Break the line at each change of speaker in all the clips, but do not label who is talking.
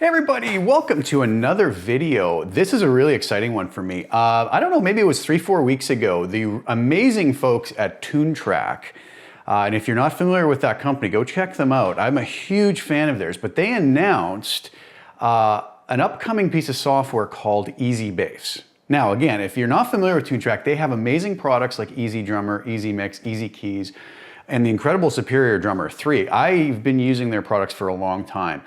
Hey everybody, welcome to another video. This is a really exciting one for me. I don't know, maybe it was 3-4 weeks ago, the amazing folks at Toontrack, and if you're not familiar with that company, go check them out. I'm a huge fan of theirs, but they announced an upcoming piece of software called EZBass. Now again, if you're not familiar with Toontrack, they have amazing products like EZDrummer, EZMix, EZKeys, and the incredible Superior Drummer 3. I've been using their products for a long time.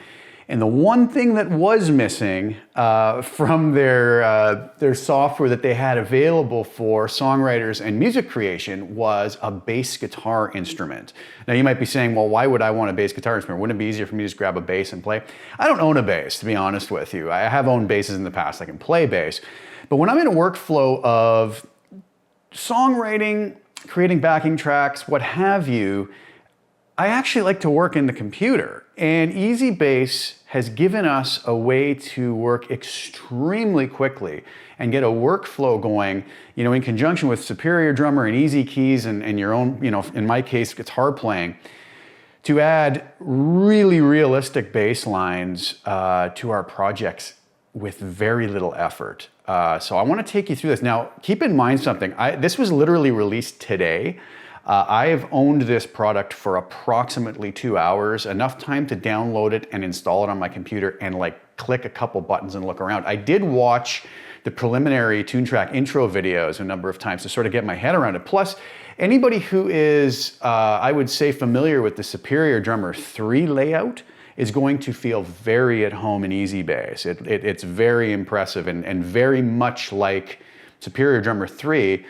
And the one thing that was missing from their software that they had available for songwriters and music creation was a bass guitar instrument. Now you might be saying, well, why would I want a bass guitar instrument? Wouldn't it be easier for me to just grab a bass and play? I don't own a bass, to be honest with you. I have owned basses in the past, I can play bass. But when I'm in a workflow of songwriting, creating backing tracks, what have you, I actually like to work in the computer. And EZBass has given us a way to work extremely quickly and get a workflow going, you know, in conjunction with Superior Drummer and EZKeys and your own, you know, in my case, guitar playing, to add really realistic bass lines to our projects with very little effort. So I want to take you through this. Now, keep in mind something. This was literally released today. I have owned this product for approximately 2 hours, enough time to download it and install it on my computer and like click a couple buttons and look around. I did watch the preliminary Toontrack intro videos a number of times to sort of get my head around it. Plus, anybody who is, I would say, familiar with the Superior Drummer 3 layout is going to feel very at home in EZBass. It's very impressive and very much like Superior Drummer 3.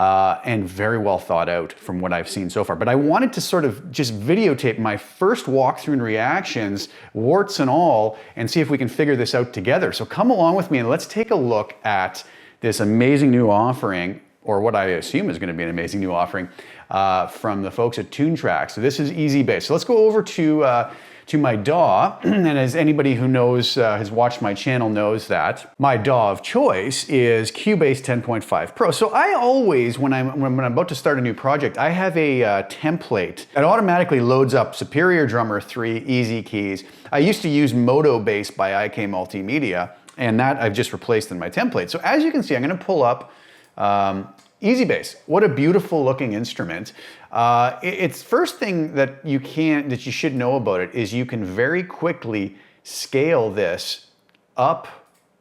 And very well thought out from what I've seen so far. But I wanted to sort of just videotape my first walkthrough and reactions, warts and all, and see if we can figure this out together. So come along with me and let's take a look at this amazing new offering, or what I assume is going to be an amazing new offering from the folks at Toontrack. So this is EZBass. So let's go over to my DAW, and as anybody who knows, has watched my channel knows that, my DAW of choice is Cubase 10.5 Pro. So I always, when I'm about to start a new project, I have a template that automatically loads up Superior Drummer 3, EZKeys. I used to use Moto Bass by IK Multimedia, and that I've just replaced in my template. So as you can see, I'm gonna pull up EZBass. What a beautiful looking instrument. It's first thing that you should know about it is you can very quickly scale this up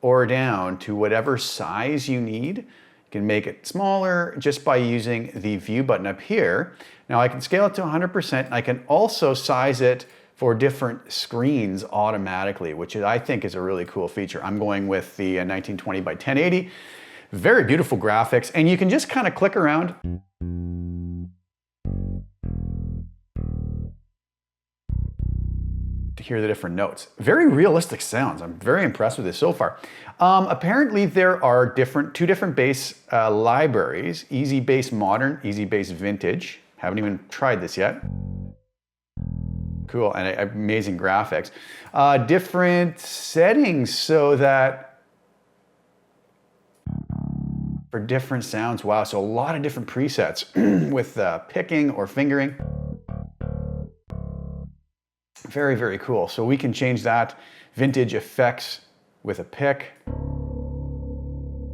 or down to whatever size you need. You can make it smaller just by using the view button up here. Now I can scale it to 100%. I can also size it for different screens automatically, which I think is a really cool feature. I'm going with the 1920 by 1080. Very beautiful graphics, and you can just kind of click around to hear the different notes. Very realistic sounds. I'm very impressed with this so far. Apparently there are two different bass libraries, EZBass Modern, EZBass Vintage. Haven't even tried this yet. Cool, and amazing graphics. Different settings so that for different sounds. Wow, so a lot of different presets with picking or fingering. Very, very cool. So we can change that. Vintage effects with a pick.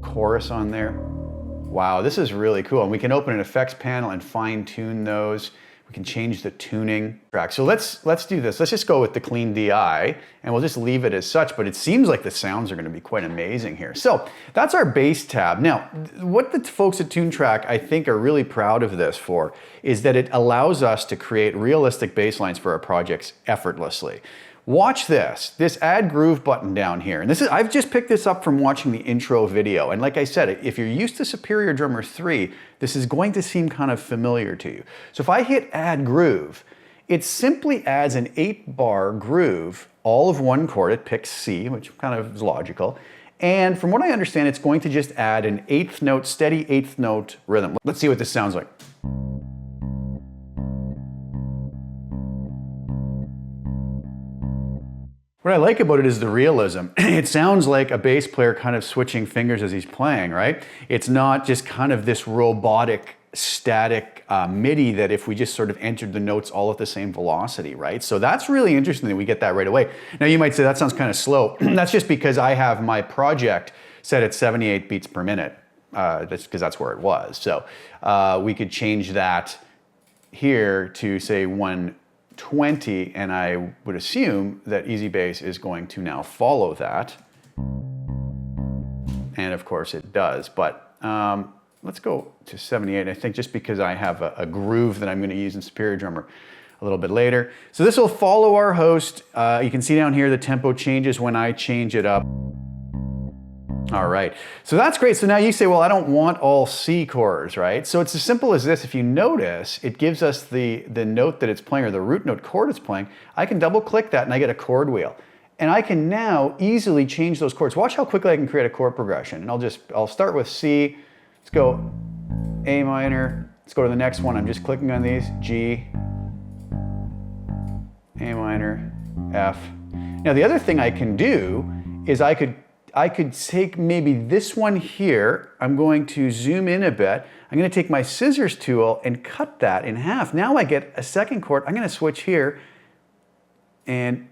Chorus on there. Wow, this is really cool. And we can open an effects panel and fine tune those. We can change the tuning track. So let's do this. Let's just go with the clean DI and we'll just leave it as such, but it seems like the sounds are gonna be quite amazing here. So that's our bass tab. Now, what the folks at Toontrack I think are really proud of this for is that it allows us to create realistic bass lines for our projects effortlessly. Watch this add groove button down here. And I've just picked this up from watching the intro video. And like I said, if you're used to Superior Drummer 3, this is going to seem kind of familiar to you. So if I hit add groove, it simply adds an 8-bar groove, all of one chord. It picks C, which kind of is logical. And from what I understand, it's going to just add an steady eighth note rhythm. Let's see what this sounds like. What I like about it is the realism. It sounds like a bass player kind of switching fingers as he's playing, right? It's not just kind of this robotic static MIDI that if we just sort of entered the notes all at the same velocity, right? So that's really interesting that we get that right away. Now you might say that sounds kind of slow. That's just because I have my project set at 78 beats per minute. That's because that's where it was. So we could change that here to say 120, and I would assume that EZBass is going to now follow that. And of course it does, but let's go to 78, I think, just because I have a groove that I'm going to use in Superior Drummer a little bit later. So this will follow our host. You can see down here the tempo changes when I change it up. All right, so that's great. So now you say, well, I don't want all C chords, right? So it's as simple as this. If you notice, it gives us the note that it's playing, or the root note chord it's playing. I can double click that and I get a chord wheel. And I can now easily change those chords. Watch how quickly I can create a chord progression. And I'll start with C. Let's go A minor. Let's go to the next one. I'm just clicking on these. G, A minor, F. Now the other thing I can do is I could take maybe this one here. I'm going to zoom in a bit. I'm going to take my scissors tool and cut that in half. Now I get a second chord. I'm going to switch here and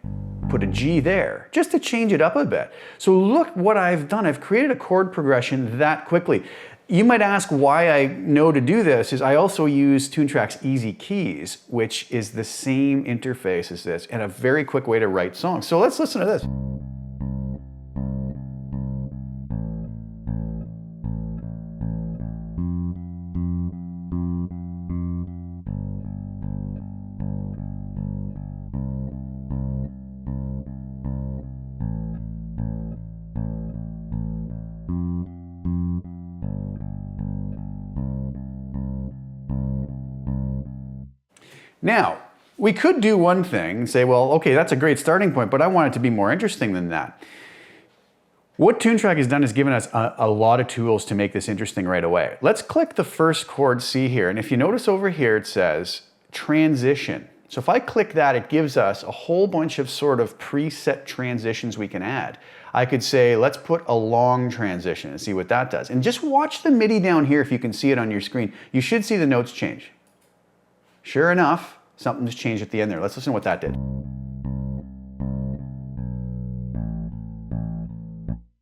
put a G there, just to change it up a bit. So look what I've done. I've created a chord progression that quickly. You might ask why I know to do this is I also use Toontrack's Easy Keys, which is the same interface as this and a very quick way to write songs. So let's listen to this. Now, we could do one thing and say, well, okay, that's a great starting point, but I want it to be more interesting than that. What Toontrack has done is given us a lot of tools to make this interesting right away. Let's click the first chord C here, and if you notice over here it says transition. So if I click that, it gives us a whole bunch of sort of preset transitions we can add. I could say, let's put a long transition and see what that does. And just watch the MIDI down here if you can see it on your screen. You should see the notes change. Sure enough, something's changed at the end there. Let's listen to what that did.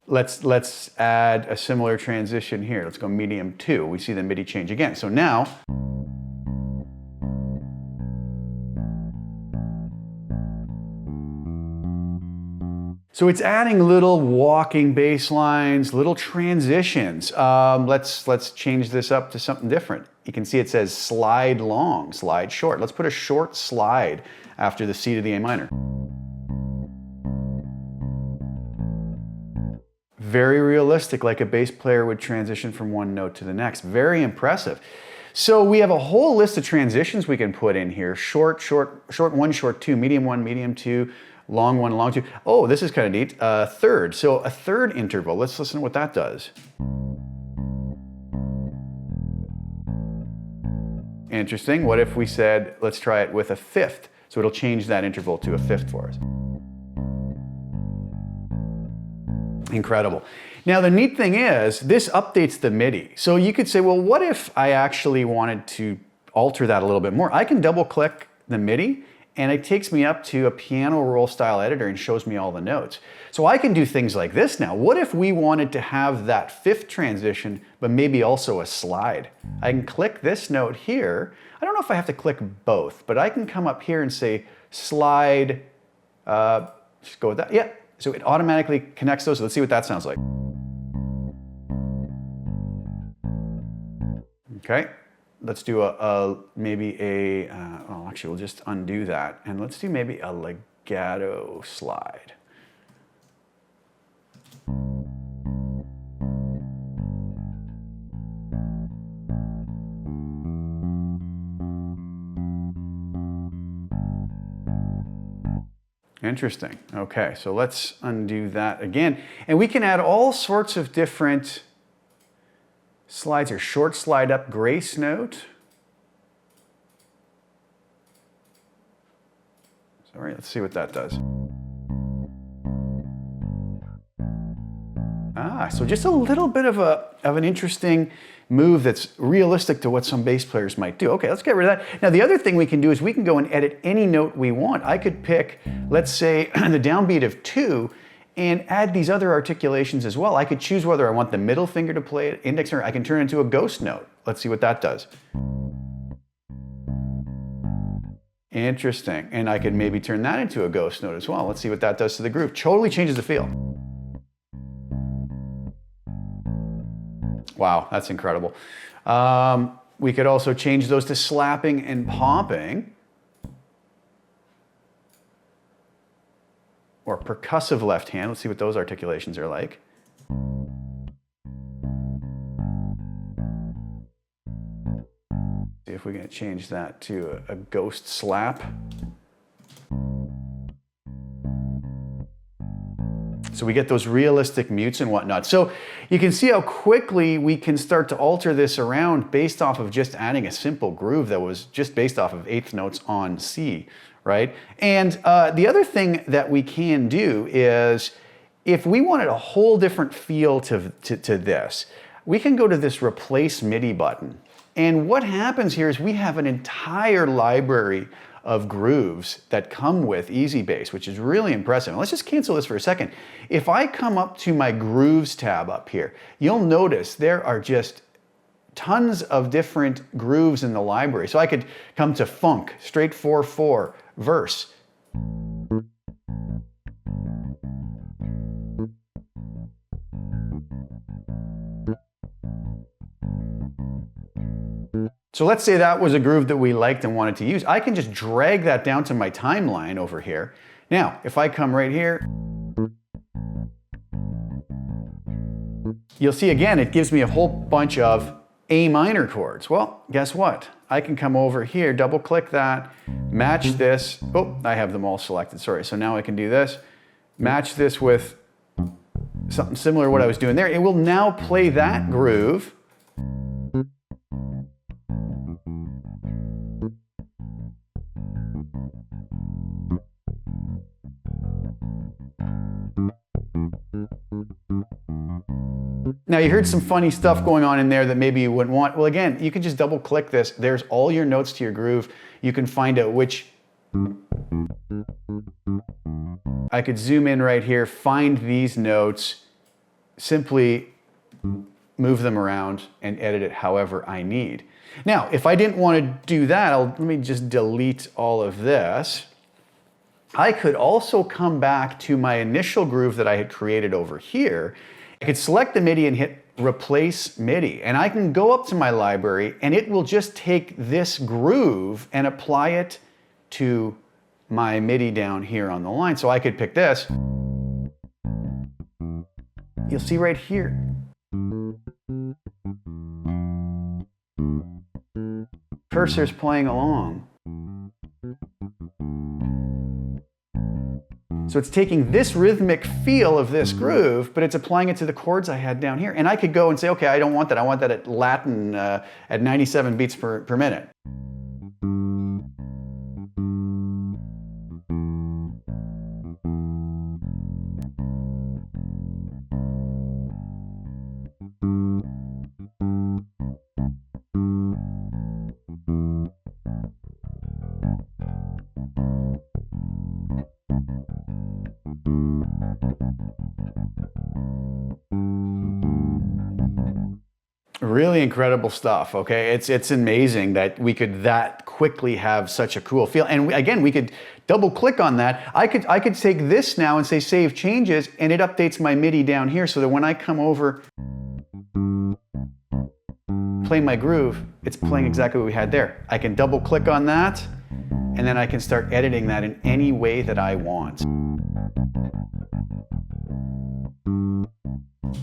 Let's add a similar transition here. Let's go medium 2. We see the MIDI change again. So now, so it's adding little walking bass lines, little transitions. Let's change this up to something different. You can see it says slide long, slide short. Let's put a short slide after the C to the A minor. Very realistic, like a bass player would transition from one note to the next. Very impressive. So we have a whole list of transitions we can put in here. Short, short, short 1, short 2, medium 1, medium 2, long 1, long 2. Oh, this is kind of neat. Third. So a third interval. Let's listen to what that does. Interesting. What if we said, let's try it with a fifth? So it'll change that interval to a fifth for us. Incredible. Now the neat thing is, this updates the MIDI. So you could say, well, what if I actually wanted to alter that a little bit more? I can double click the MIDI and it takes me up to a piano roll style editor and shows me all the notes. So I can do things like this now. What if we wanted to have that fifth transition, but maybe also a slide? I can click this note here. I don't know if I have to click both, but I can come up here and say slide, just go with that. Yeah, so it automatically connects those. Let's see what that sounds like. Okay. Let's do maybe a, well, actually we'll just undo that and let's do maybe a legato slide. Interesting. Okay, so let's undo that again. And we can add all sorts of different slides here. Short slide up grace note. Sorry, let's see what that does. So just a little bit of an interesting move that's realistic to what some bass players might do. Okay, let's get rid of that. Now the other thing we can do is we can go and edit any note we want. I could pick, let's say, the downbeat of 2 and add these other articulations as well. I could choose whether I want the middle finger to play it, index finger. I can turn it into a ghost note. Let's see what that does. Interesting. And I could maybe turn that into a ghost note as well. Let's see what that does to the groove. Totally changes the feel. Wow, that's incredible. We could also change those to slapping and popping. Or percussive left hand. Let's see what those articulations are like. See if we can change that to a ghost slap. So we get those realistic mutes and whatnot. So you can see how quickly we can start to alter this around based off of just adding a simple groove that was just based off of eighth notes on C, right? And the other thing that we can do is if we wanted a whole different feel to this, we can go to this replace MIDI button. And what happens here is we have an entire library of grooves that come with EZBass, which is really impressive. And let's just cancel this for a second. If I come up to my grooves tab up here, you'll notice there are just tons of different grooves in the library. So I could come to funk, straight 4/4, verse. So let's say that was a groove that we liked and wanted to use. I can just drag that down to my timeline over here. Now, if I come right here, you'll see again, it gives me a whole bunch of A minor chords. Well, guess what? I can come over here, double click that, match this. Oh, I have them all selected, sorry. So now I can do this, match this with something similar to what I was doing there. It will now play that groove. Now you heard some funny stuff going on in there that maybe you wouldn't want. Well, again, you can just double click this. There's all your notes to your groove. You can find out which. I could zoom in right here, find these notes, simply move them around and edit it however I need. Now, if I didn't want to do that, let me just delete all of this. I could also come back to my initial groove that I had created over here. I could select the MIDI and hit replace MIDI, and I can go up to my library and it will just take this groove and apply it to my MIDI down here on the line. So I could pick this. You'll see right here. Cursor's playing along. So it's taking this rhythmic feel of this groove, but it's applying it to the chords I had down here. And I could go and say, okay, I don't want that. I want that at Latin at 97 beats per minute. Really incredible stuff, okay? It's amazing that we could that quickly have such a cool feel. And again, we could double click on that. I could take this now and say save changes, and it updates my MIDI down here so that when I come over, play my groove, it's playing exactly what we had there. I can double click on that, and then I can start editing that in any way that I want.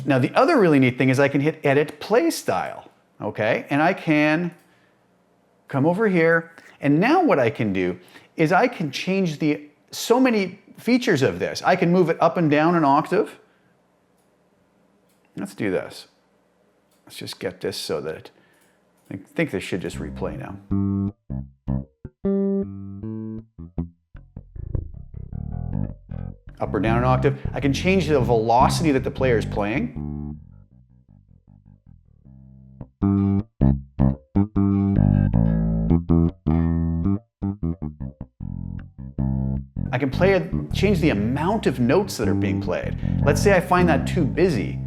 Now the other really neat thing is I can hit edit play style, okay? And I can come over here, and now what I can do is I can change so many features of this. I can move it up and down an octave. Let's do this. Let's just get this so that I think this should just replay now. Up or down an octave. I can change the velocity that the player is playing. I can change the amount of notes that are being played. Let's say I find that too busy.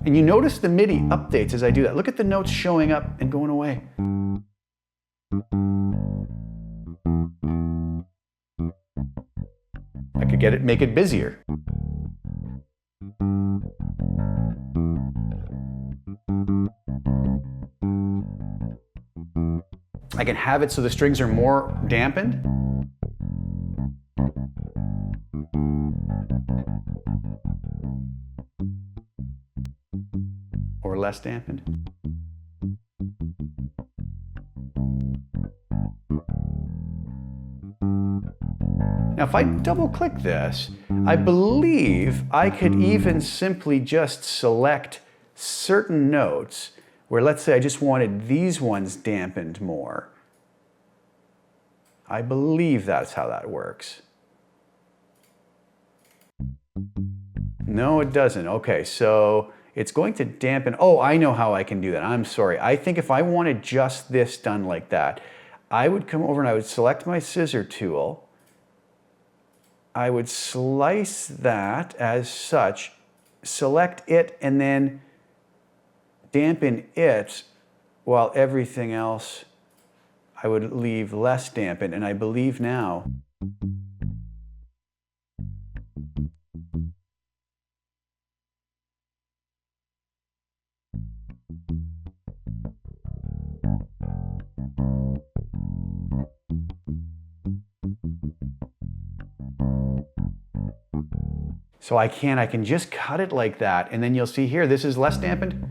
And you notice the MIDI updates as I do that. Look at the notes showing up and going away. I could make it busier. I can have it so the strings are more dampened. Or less dampened. Now if I double click this, I believe I could even simply just select certain notes where, let's say I just wanted these ones dampened more. I believe that's how that works. No, it doesn't. Okay, so it's going to dampen. Oh, I know how I can do that. I'm sorry. I think if I wanted just this done like that, I would come over and I would select my scissor tool. I would slice that as such, select it, and then dampen it while everything else I would leave less dampened. And I believe now so I can just cut it like that, and then you'll see here, this is less dampened.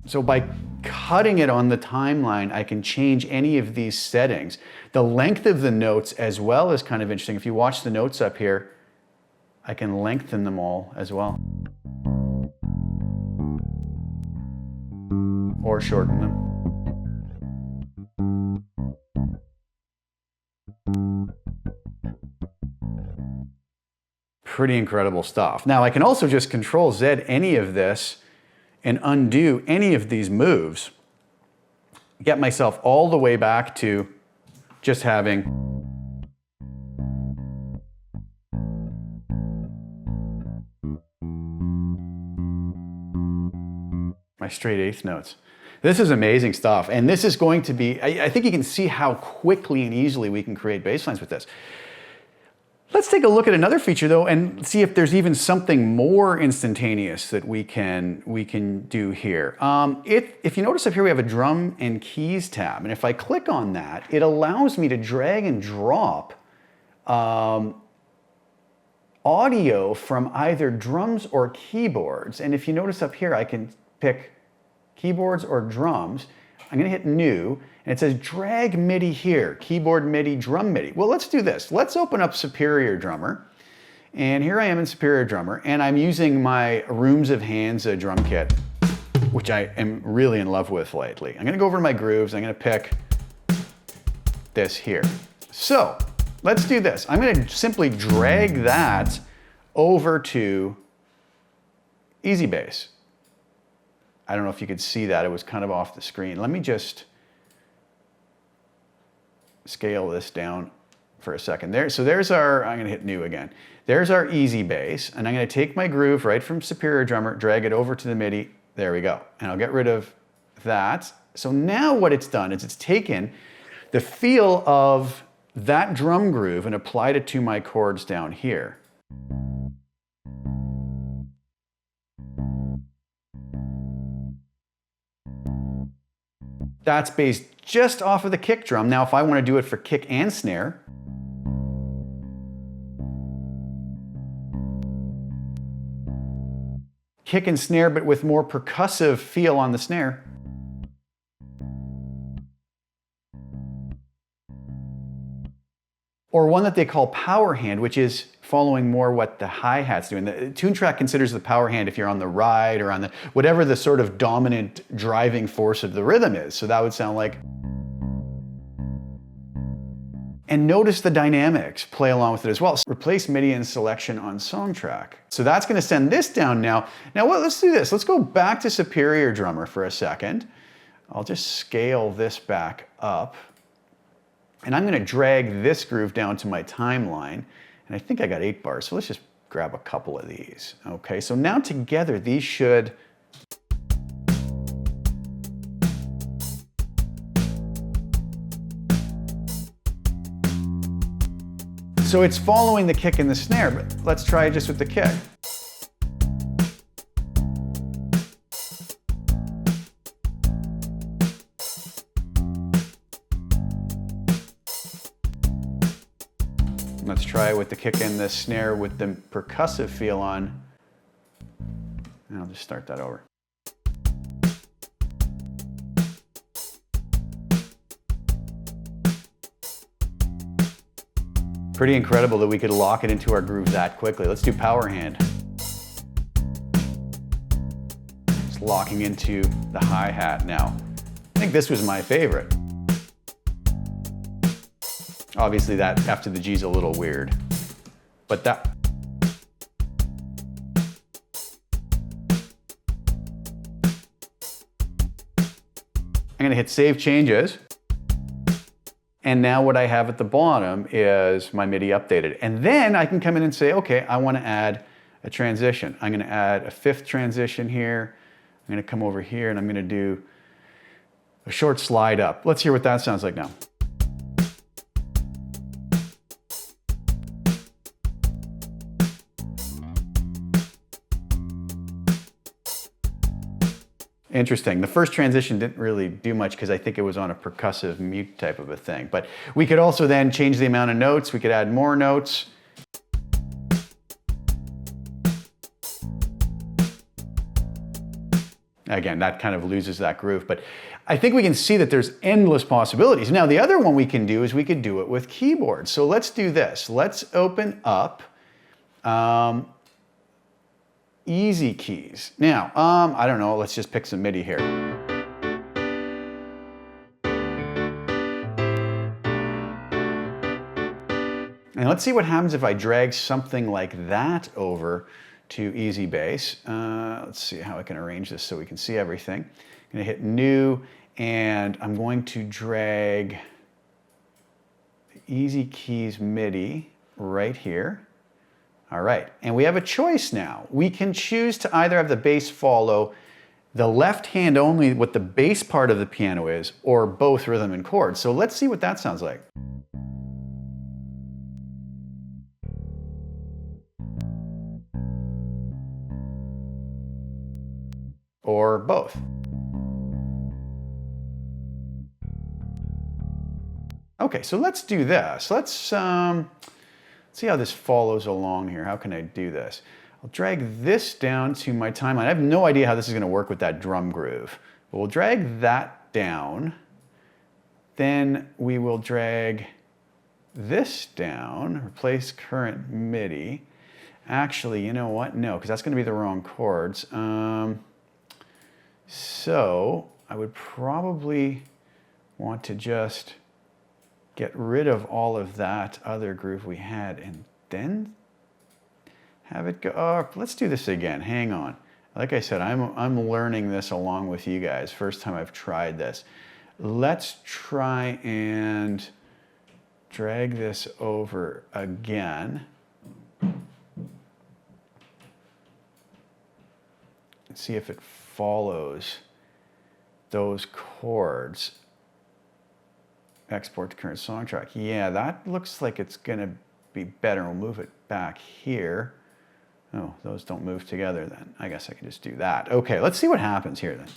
So by cutting it on the timeline, I can change any of these settings. The length of the notes as well is kind of interesting. If you watch the notes up here, I can lengthen them all as well. Or shorten them. Pretty incredible stuff. Now I can also just Control Z any of this and undo any of these moves. Get myself all the way back to just having my straight eighth notes. This is amazing stuff, and this is going to be, I think you can see how quickly and easily we can create bass lines with this. Let's take a look at another feature though and see if there's even something more instantaneous that we can do here. If you notice up here we have a drum and keys tab, and if I click on that, it allows me to drag and drop audio from either drums or keyboards. And if you notice up here, I can pick keyboards or drums. I'm gonna hit new, and it says drag MIDI here, keyboard MIDI, drum MIDI. Well, let's do this. Let's open up Superior Drummer. And here I am in Superior Drummer, and I'm using my Rooms of Hands drum kit, which I am really in love with lately. I'm gonna go over to my grooves, I'm gonna pick this here. So, let's do this. I'm gonna simply drag that over to EZBass. I don't know if you could see that, it was kind of off the screen. Let me just scale this down for a second. So there's our, I'm gonna hit new again. There's our EZBass, and I'm gonna take my groove right from Superior Drummer, drag it over to the MIDI, there we go. And I'll get rid of that. So now what it's done is it's taken the feel of that drum groove and applied it to my chords down here. That's based just off of the kick drum. Now, if I want to do it for kick and snare, kick and snare, but with more percussive feel on the snare. Or one that they call power hand, which is following more what the hi-hat's doing. The Toontrack considers the power hand if you're on the ride or on the, whatever the sort of dominant driving force of the rhythm is. So that would sound like. And notice the dynamics play along with it as well. So replace MIDI and selection on song track. So that's gonna send this down now. Now let's do this. Let's go back to Superior Drummer for a second. I'll just scale this back up. And I'm gonna drag this groove down to my timeline. And I think I got 8 bars, so let's just grab a couple of these. Okay, so now together these should so it's following the kick and the snare, but let's try it just with the kick. Let's try it with the kick and the snare with the percussive feel on. And I'll just start that over. Pretty incredible that we could lock it into our groove that quickly. Let's do power hand. Just locking into the hi-hat now. I think this was my favorite. Obviously that after the G's a little weird, but that. I'm gonna hit Save Changes. And now what I have at the bottom is my MIDI updated. And then I can come in and say, okay, I want to add a transition. I'm going to add a 5th transition here. I'm going to come over here and I'm going to do a short slide up. Let's hear what that sounds like now. Interesting. The first transition didn't really do much because I think it was on a percussive mute type of a thing. But we could also then change the amount of notes. We could add more notes. Again, that kind of loses that groove. But I think we can see that there's endless possibilities. Now, the other one we can do is we could do it with keyboards. So let's do this. Let's open up Easy Keys. Now, I don't know, let's just pick some MIDI here. And let's see what happens if I drag something like that over to EZBass. Let's see how I can arrange this so we can see everything. I'm gonna hit New, and I'm going to drag the Easy Keys MIDI right here. All right, and we have a choice now. We can choose to either have the bass follow the left hand only what the bass part of the piano is, or both rhythm and chords. So let's see what that sounds like. Or both. Okay, so let's do this. Let's see how this follows along here. How can I do this? I'll drag this down to my timeline. I have no idea how this is gonna work with that drum groove. But we'll drag that down. Then we will drag this down, replace current MIDI. Actually, you know what? No, because that's gonna be the wrong chords. So I would probably want to just get rid of all of that other groove we had and then have it go. Oh, let's do this again. Hang on. Like I said, I'm learning this along with you guys. First time I've tried this. Let's try and drag this over again. And see if it follows those chords. Export to current song track. Yeah, that looks like it's gonna be better. We'll move it back here. Oh, those don't move together then. I guess I can just do that. Okay, let's see what happens here then.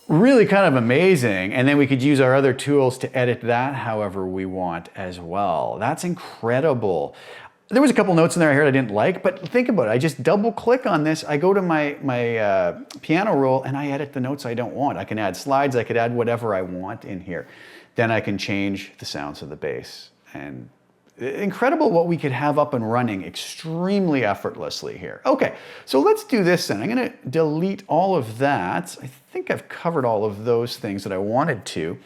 Really kind of amazing. And then we could use our other tools to edit that however we want as well. That's incredible. There was a couple notes in there I heard I didn't like, but think about it. I just double click on this. I go to my piano roll and I edit the notes I don't want. I can add slides. I could add whatever I want in here. Then I can change the sounds of the bass. And incredible what we could have up and running extremely effortlessly here. Okay, so let's do this then. I'm going to delete all of that. I think I've covered all of those things that I wanted to.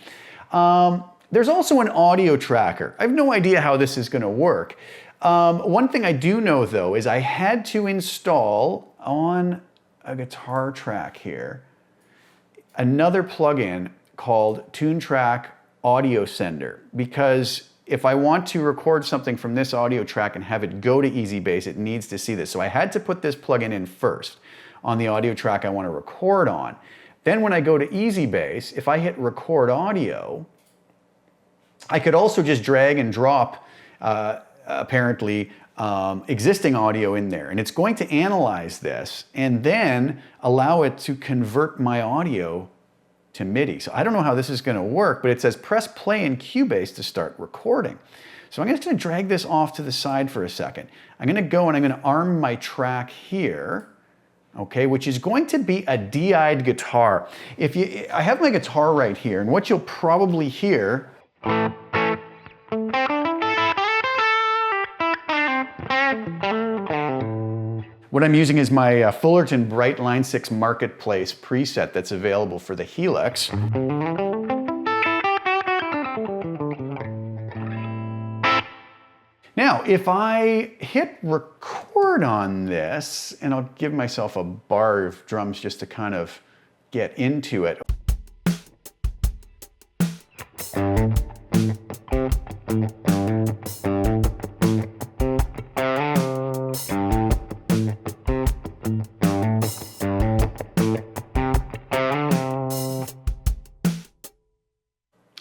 There's also an audio tracker. I have no idea how this is going to work. One thing I do know though is I had to install on a guitar track here another plugin called Toontrack Audio Sender, because if I want to record something from this audio track and have it go to EZBass, it needs to see this. So I had to put this plugin in first on the audio track I want to record on. Then when I go to EZBass, if I hit record audio, I could also just drag and drop apparently existing audio in there, and it's going to analyze this and then allow it to convert my audio to MIDI. So I don't know how this is going to work, but it says press play in Cubase to start recording. So I'm just going to drag this off to the side for a second. I'm going to go and I'm going to arm my track here, okay, which is going to be a DI'd guitar. I have my guitar right here, and what you'll probably hear what I'm using is my Fullerton Bright Line 6 Marketplace preset that's available for the Helix. Now, if I hit record on this, and I'll give myself a bar of drums just to kind of get into it.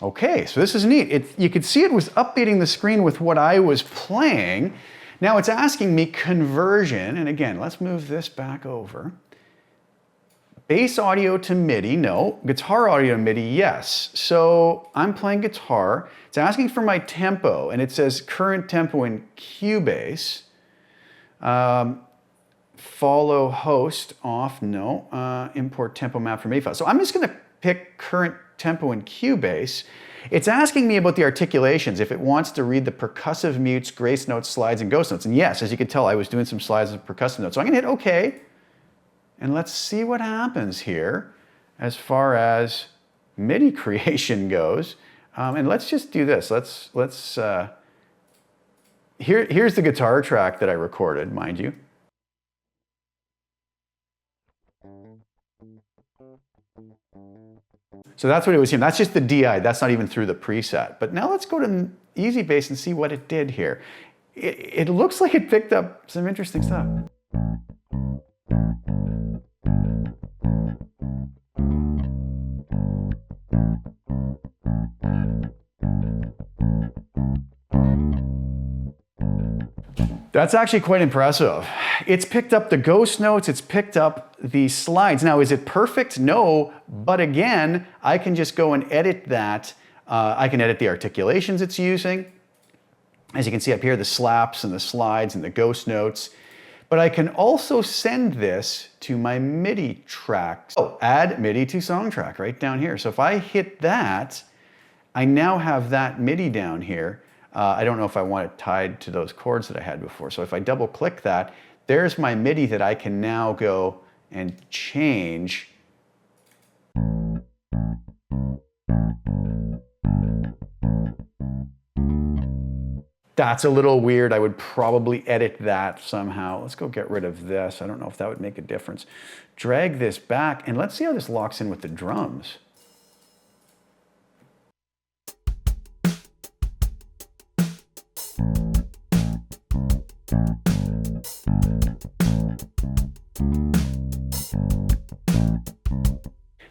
Okay, so this is neat. You could see it was updating the screen with what I was playing. Now it's asking me conversion, and again, let's move this back over. Bass audio to MIDI, no. Guitar audio to MIDI, yes. So I'm playing guitar. It's asking for my tempo, and it says current tempo in Cubase. Follow host off, no. Import tempo map from MIDI file. So I'm just gonna pick current tempo in Cubase. It's asking me about the articulations, if it wants to read the percussive mutes, grace notes, slides, and ghost notes. And yes, as you can tell, I was doing some slides of percussive notes. So I'm gonna hit OK, and let's see what happens here as far as MIDI creation goes. And let's just do this. Here's the guitar track that I recorded, mind you. So that's what it was here. That's just the DI. That's not even through the preset. But now let's go to EZBass and see what it did here. It looks like it picked up some interesting stuff. That's actually quite impressive. It's picked up the ghost notes, it's picked up the slides. Now, is it perfect? No, but again, I can just go and edit that. I can edit the articulations it's using. As you can see up here, the slaps and the slides and the ghost notes. But I can also send this to my MIDI tracks. Oh, add MIDI to song track right down here. So if I hit that, I now have that MIDI down here. I don't know if I want it tied to those chords that I had before. So if I double click that, there's my MIDI that I can now go and change. That's a little weird. I would probably edit that somehow. Let's go get rid of this. I don't know if that would make a difference. Drag this back, and let's see how this locks in with the drums.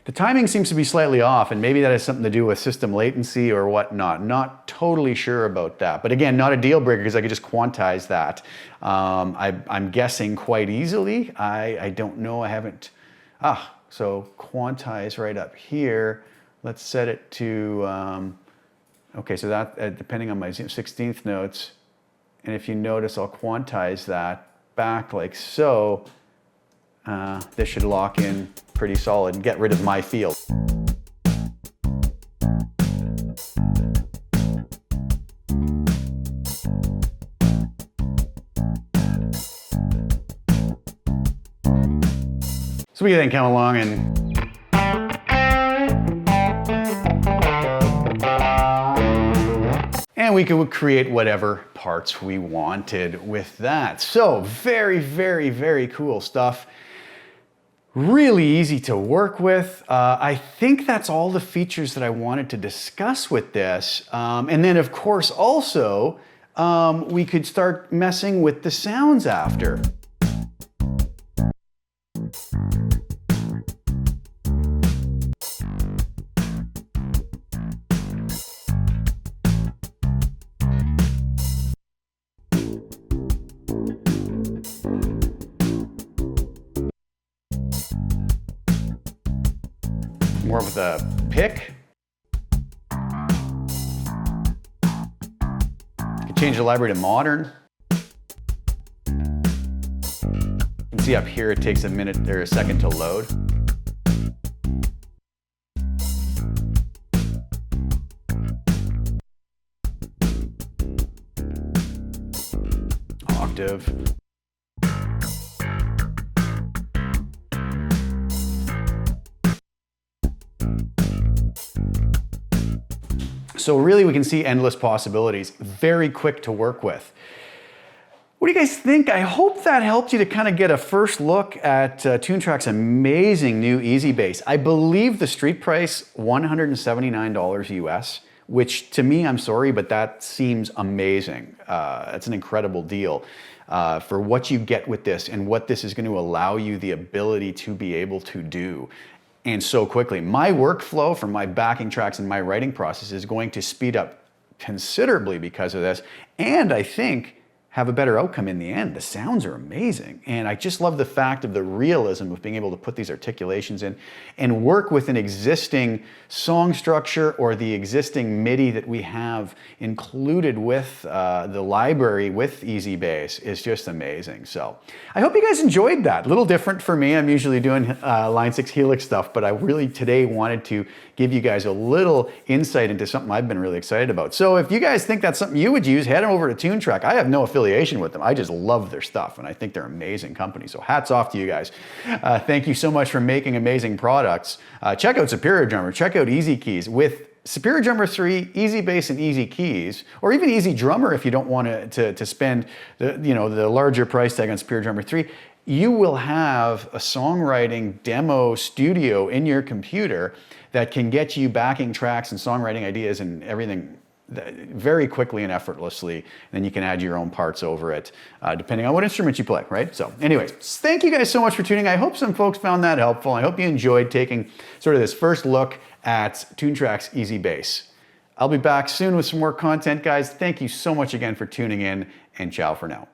The timing seems to be slightly off, and maybe that has something to do with system latency or whatnot. Not totally sure about that. But again, not a deal breaker because I could just quantize that. I'm guessing quite easily. I don't know, I haven't. So quantize right up here. Let's set it to, okay, so that, depending on my 16th notes, And if you notice, I'll quantize that back like so. This should lock in pretty solid and get rid of my feel. So we then come along and we could create whatever parts we wanted with that. So very, very, very cool stuff. Really easy to work with. I think that's all the features that I wanted to discuss with this. And then of course also, we could start messing with the sounds after. More with a pick. You can change the library to modern. You can see up here it takes a minute or a second to load. Octave. So really we can see endless possibilities, very quick to work with. What do you guys think? I hope that helped you to kind of get a first look at Toontrack's amazing new EZBass. I believe the street price, $179 US, which to me, I'm sorry, but that seems amazing. It's an incredible deal for what you get with this and what this is going to allow you the ability to be able to do. And so quickly. My workflow for my backing tracks and my writing process is going to speed up considerably because of this. And I think have a better outcome in the end. The sounds are amazing. And I just love the fact of the realism of being able to put these articulations in and work with an existing song structure or the existing MIDI that we have included with the library with EZBass is just amazing. So I hope you guys enjoyed that. A little different for me. I'm usually doing Line 6 Helix stuff, but I really today wanted to give you guys a little insight into something I've been really excited about. So if you guys think that's something you would use, head over to Toontrack. I have no affiliation with them. I just love their stuff and I think they're an amazing company. So hats off to you guys. Thank you so much for making amazing products. Check out Superior Drummer, check out Easy Keys. With Superior Drummer 3, EZBass and Easy Keys, or even Easy Drummer if you don't want to spend the larger price tag on Superior Drummer 3, you will have a songwriting demo studio in your computer that can get you backing tracks and songwriting ideas and everything very quickly and effortlessly. And then you can add your own parts over it, depending on what instrument you play, right? So anyways, thank you guys so much for tuning in. I hope some folks found that helpful. I hope you enjoyed taking sort of this first look at Toontrack's EZBass. I'll be back soon with some more content, guys. Thank you so much again for tuning in, and ciao for now.